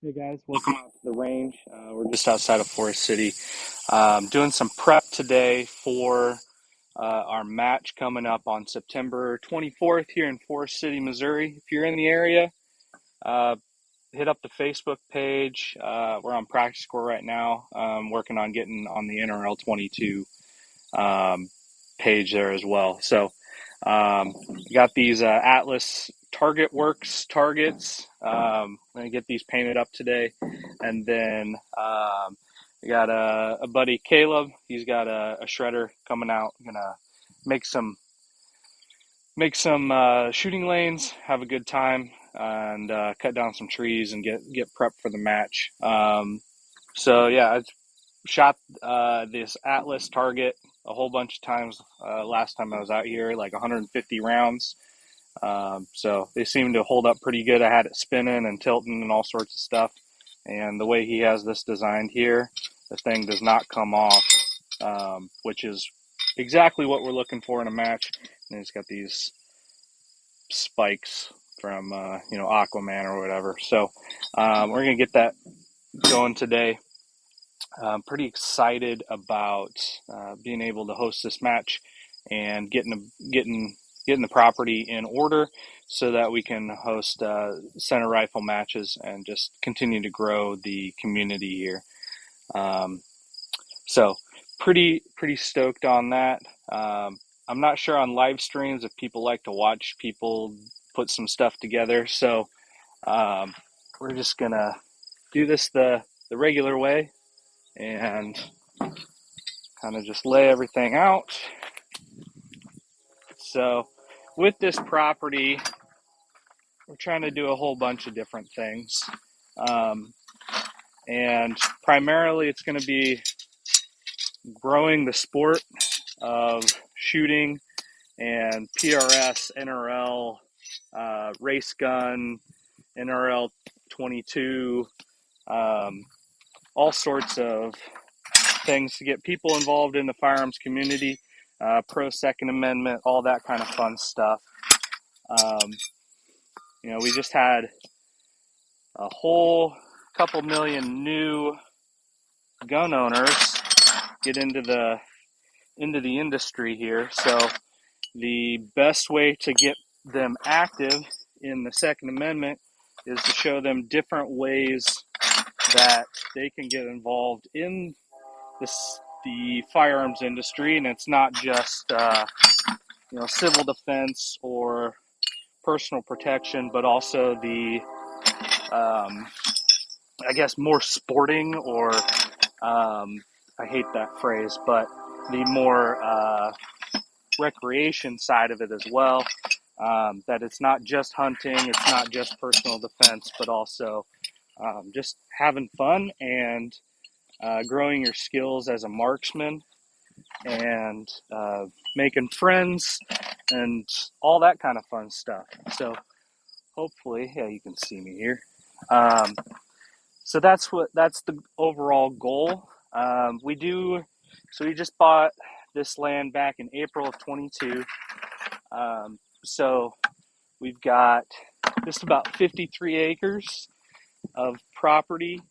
Hey guys, welcome out to the range. We're just outside of Forest City, doing some prep today for our match coming up on September 24th here in Forest City, Missouri. If you're in the area, uh, hit up the Facebook page. We're on practice score right now, working on getting on the NRL 22 um, page there as well. So, got these Atlas Target Works targets. I'm gonna get these painted up today, and then we got a buddy Caleb. He's got a shredder coming out. Gonna make some shooting lanes, have a good time, and cut down some trees and get prepped for the match. So yeah, I shot this Atlas target a whole bunch of times last time I was out here, like 150 rounds. So they seem to hold up pretty good. I had it spinning and tilting and all sorts of stuff. And the way he has this designed here, the thing does not come off, which is exactly what we're looking for in a match. And he's got these spikes from Aquaman or whatever. So we're gonna get that going today. I'm pretty excited about being able to host this match and getting the property in order so that we can host center rifle matches and just continue to grow the community here. Um, so pretty stoked on that. I'm not sure on live streams if people like to watch people put some stuff together. So um, we're just gonna do this the regular way and kind of just lay everything out. So with this property, we're trying to do a whole bunch of different things. Um, and primarily it's going to be growing the sport of shooting and PRS, NRL, race gun, NRL 22, all sorts of things to get people involved in the firearms community, pro Second Amendment, all that kind of fun stuff. Um, we just had a whole couple million new gun owners get into the industry here. So the best way to get them active in the Second Amendment is to show them different ways that they can get involved in the firearms industry, and it's not just civil defense or personal protection, but also the I guess more sporting or I hate that phrase, but the more recreation side of it as well. That it's not just hunting, it's not just personal defense, but also just having fun and growing your skills as a marksman and making friends and all that kind of fun stuff. So hopefully, yeah, you can see me here. Um, so that's the overall goal. We just bought this land back in April of 22. So we've got just about 53 acres of property.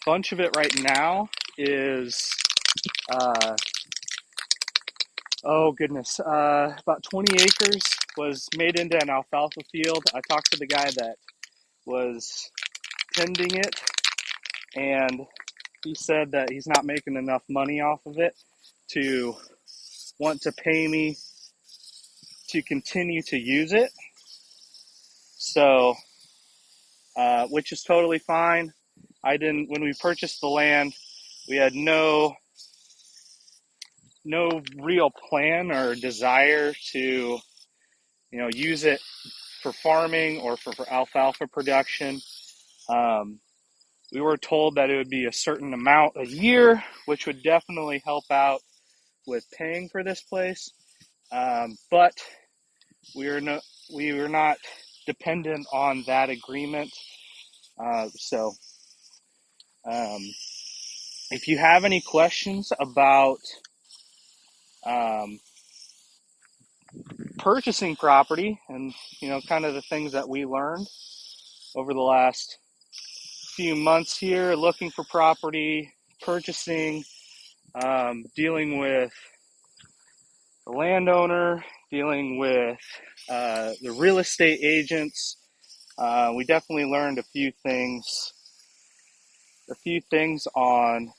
Bunch of it right now is, oh goodness, about 20 acres was made into an alfalfa field. I talked to the guy that was tending it, and he said that he's not making enough money off of it to want to pay me to continue to use it. So, which is totally fine. When we purchased the land, we had no real plan or desire to, use it for farming or for alfalfa production. We were told that it would be a certain amount a year, which would definitely help out with paying for this place. But we were not dependent on that agreement. So if you have any questions about um, purchasing property and kind of the things that we learned over the last few months here looking for property, purchasing, dealing with the landowner, dealing with the real estate agents. We definitely learned a few things on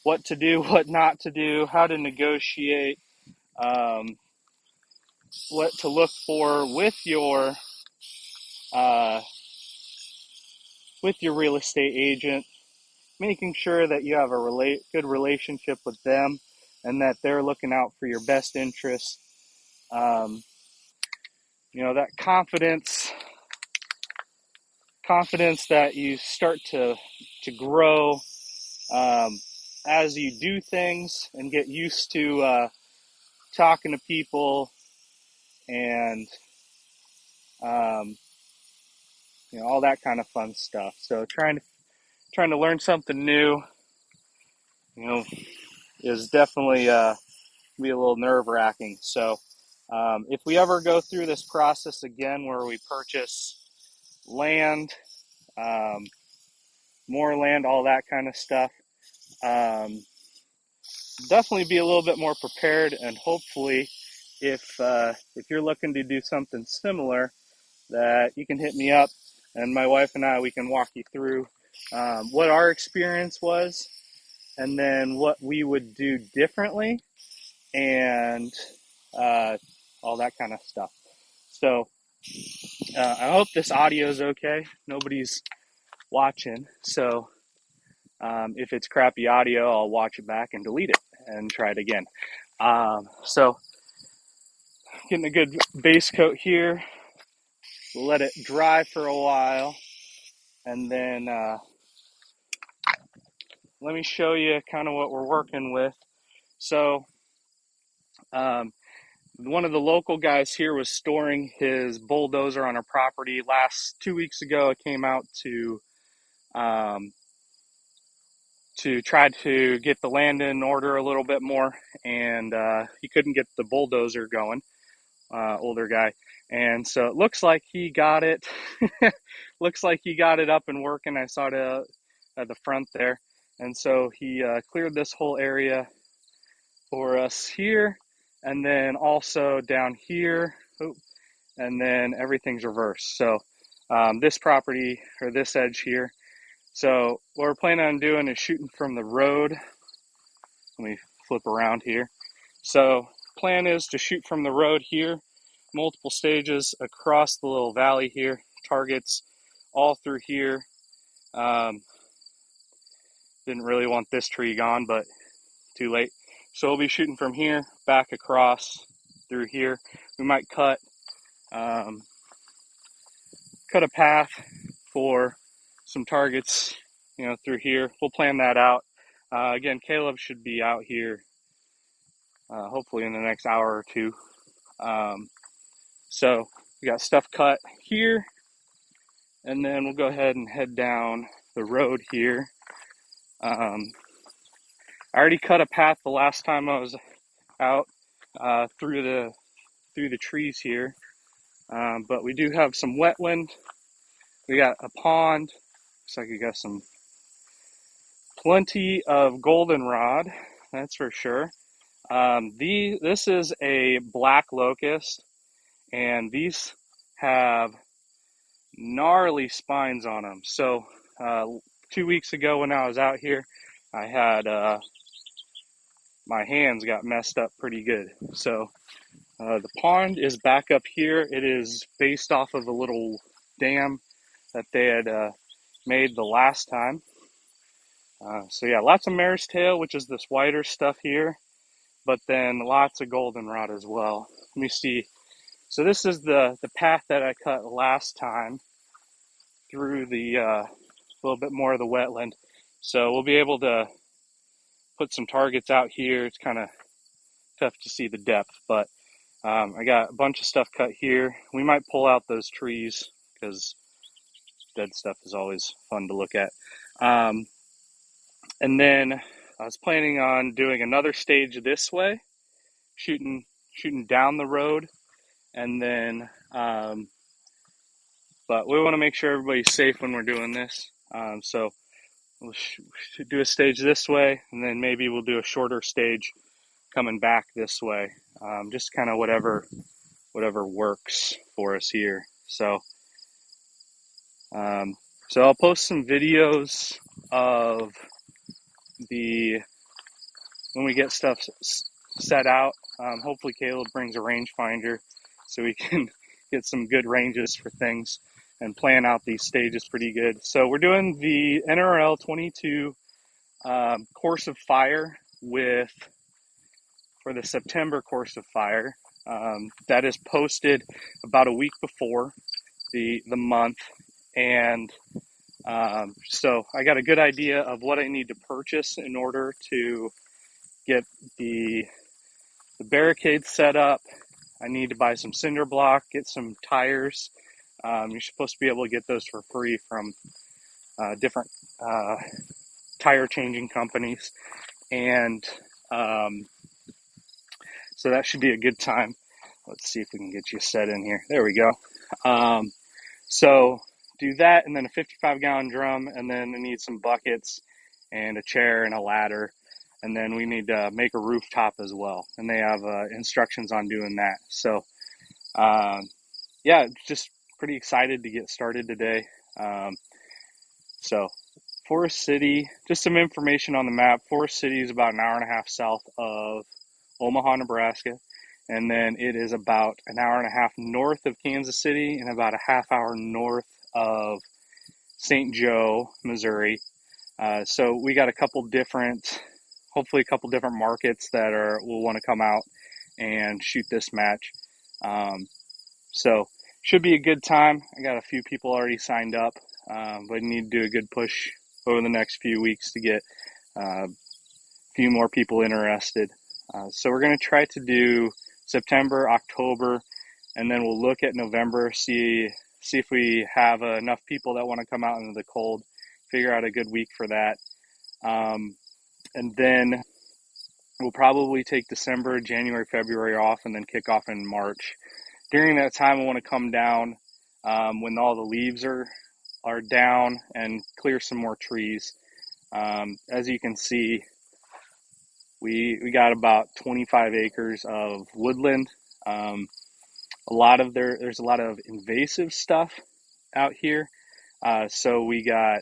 what to do, what not to do, how to negotiate, um, what to look for uh, with your real estate agent, making sure that you have a good relationship with them and that they're looking out for your best interest. Um, that confidence that you start to grow as you do things and get used to talking to people and um, all that kind of fun stuff. So trying to learn something new, you know, is definitely be a little nerve wracking. So if we ever go through this process again, where we purchase land, um, more land, all that kind of stuff, um, definitely be a little bit more prepared, and hopefully, if you're looking to do something similar, that you can hit me up, and my wife and I, we can walk you through what our experience was, and then what we would do differently, and uh, all that kind of stuff. So I hope this audio is okay. Nobody's watching, so if it's crappy audio, I'll watch it back and delete it and try it again. So getting a good base coat here. We'll let it dry for a while, and then let me show you kind of what we're working with. So one of the local guys here was storing his bulldozer on our property. 2 weeks ago, I came out um, to try to get the land in order a little bit more, and he couldn't get the bulldozer going, older guy. And so it looks like he got it. Looks like he got it up and working. I saw it at the front there. And so he cleared this whole area for us here, and then also down here. Oh, and then everything's reversed. So this property, or this edge here. So what we're planning on doing is shooting from the road. Let me flip around here. So plan is to shoot from the road here, multiple stages across the little valley here, targets all through here. Didn't really want this tree gone, but too late. So we'll be shooting from here back across through here. We might cut a path for some targets, through here. We'll plan that out. Again, Caleb should be out here hopefully in the next hour or two. So we got stuff cut here, and then we'll go ahead and head down the road here. I already cut a path the last time I was out through the trees here, but we do have some wetland. We got a pond. Looks like we got plenty of goldenrod, that's for sure. This is a black locust, and these have gnarly spines on them. So 2 weeks ago when I was out here, I had my hands got messed up pretty good. So the pond is back up here. It is based off of a little dam that they had made the last time. So yeah, lots of mare's tail, which is this whiter stuff here, but then lots of goldenrod as well. Let me see. So this is the path that I cut last time through the little bit more of the wetland. So we'll be able to put some targets out here. It's kind of tough to see the depth, but I got a bunch of stuff cut here. We might pull out those trees because dead stuff is always fun to look at. And then I was planning on doing another stage this way, shooting down the road, and then but we want to make sure everybody's safe when we're doing this. So we'll do a stage this way, and then maybe we'll do a shorter stage coming back this way. Just kind of whatever works for us here. Um, so I'll post some videos of the when we get stuff set out. Hopefully Caleb brings a rangefinder so we can get some good ranges for things and plan out these stages pretty good. So we're doing the NRL 22 course of fire for the September course of fire. That is posted about a week before the month, and so I got a good idea of what I need to purchase in order to get the barricades set up. I need to buy some cinder block, get some tires. You're supposed to be able to get those for free from different tire changing companies, and so that should be a good time. Let's see if we can get you set in here. There we go. So do that, and then a 55-gallon drum, and then I need some buckets and a chair and a ladder, and then we need to make a rooftop as well, and they have instructions on doing that. So yeah, just pretty excited to get started today. So Forest City, just some information on the map. Forest City is about an hour and a half south of Omaha, Nebraska. And then it is about an hour and a half north of Kansas City and about a half hour north of St. Joe, Missouri. So we got hopefully a couple different markets that will want to come out and shoot this match. So should be a good time. I got a few people already signed up, but need to do a good push over the next few weeks to get a few more people interested. So we're going to try to do September, October, and then we'll look at November, see if we have enough people that want to come out into the cold, figure out a good week for that. And then we'll probably take December, January, February off, and then kick off in March. During that time, I want to come down when all the leaves are down and clear some more trees. As you can see, we got about 25 acres of woodland. There's a lot of invasive stuff out here. So we got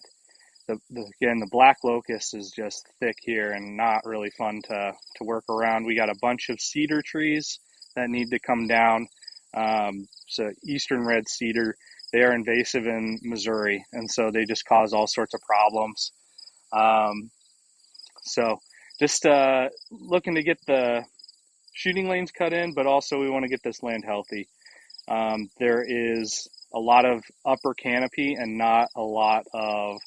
the black locust is just thick here and not really fun to work around. We got a bunch of cedar trees that need to come down. So eastern red cedar, they are invasive in Missouri, and so they just cause all sorts of problems. So just looking to get the shooting lanes cut in, but also we want to get this land healthy. There is a lot of upper canopy and not a lot of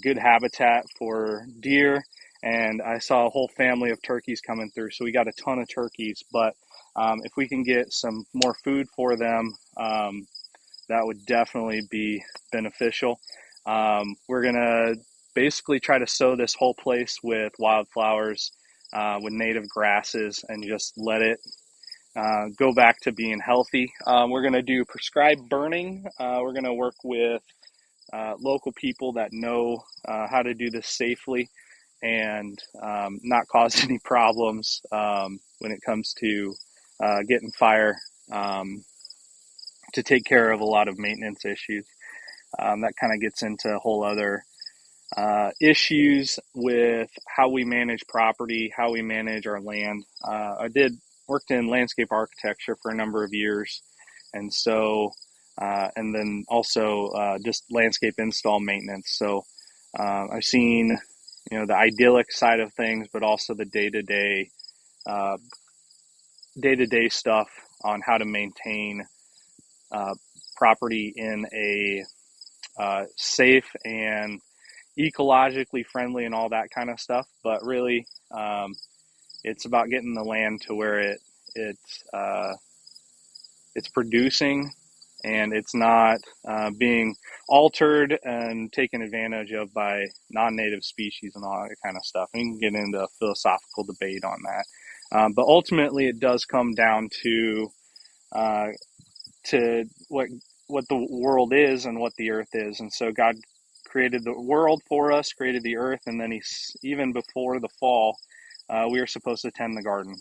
good habitat for deer, and I saw a whole family of turkeys coming through, so we got a ton of turkeys. But if we can get some more food for them, that would definitely be beneficial. We're gonna basically try to sow this whole place with wildflowers, with native grasses, and just let it go back to being healthy. We're gonna do prescribed burning. We're gonna work with local people that know how to do this safely and not cause any problems when it comes to getting fire, to take care of a lot of maintenance issues. That kind of gets into a whole other issues with how we manage property, how we manage our land. I worked in landscape architecture for a number of years, and so and then also just landscape install maintenance. So I've seen, the idyllic side of things, but also the day-to-day stuff on how to maintain property in a safe and ecologically friendly and all that kind of stuff. But really, it's about getting the land to where it's producing and it's not being altered and taken advantage of by non-native species and all that kind of stuff. We can get into a philosophical debate on that. But ultimately, it does come down to what the world is and what the earth is. And so God created the world for us, created the earth, and then even before the fall, we were supposed to tend the garden.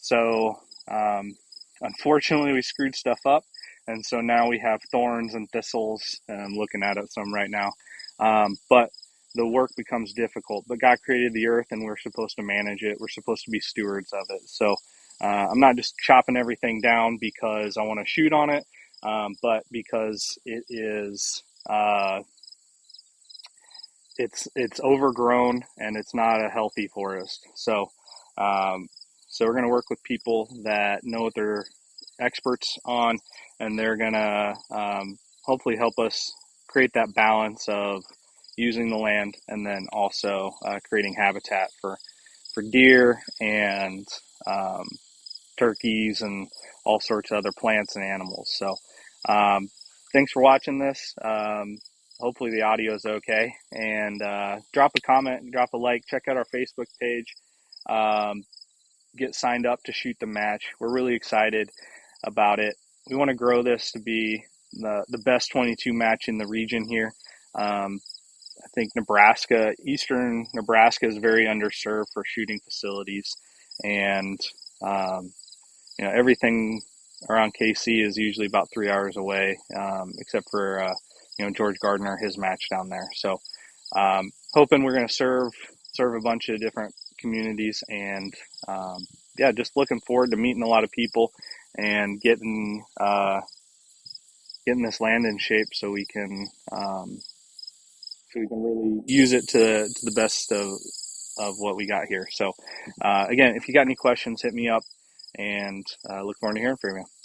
So um, unfortunately, we screwed stuff up, and so now we have thorns and thistles. And I'm looking at it some right now, but the work becomes difficult. But God created the earth, and we're supposed to manage it. We're supposed to be stewards of it. So I'm not just chopping everything down because I want to shoot on it, but because it is. It's overgrown and it's not a healthy forest. Um, so we're going to work with people that know what they're experts on, and they're going to hopefully help us create that balance of using the land and then also creating habitat for deer and um, turkeys and all sorts of other plants and animals. So um, thanks for watching this. Hopefully the audio is okay. And drop a comment, drop a like, check out our Facebook page. Um, get signed up to shoot the match. We're really excited about it. We want to grow this to be the best 22 match in the region here. I think Nebraska, eastern Nebraska, is very underserved for shooting facilities, and um, everything around KC is usually about 3 hours away, except for George Gardner, his match down there. So hoping we're going to serve a bunch of different communities, and yeah, just looking forward to meeting a lot of people and getting this land in shape so we can really use it to the best of what we got here. So again, if you got any questions, hit me up, and look forward to hearing from you.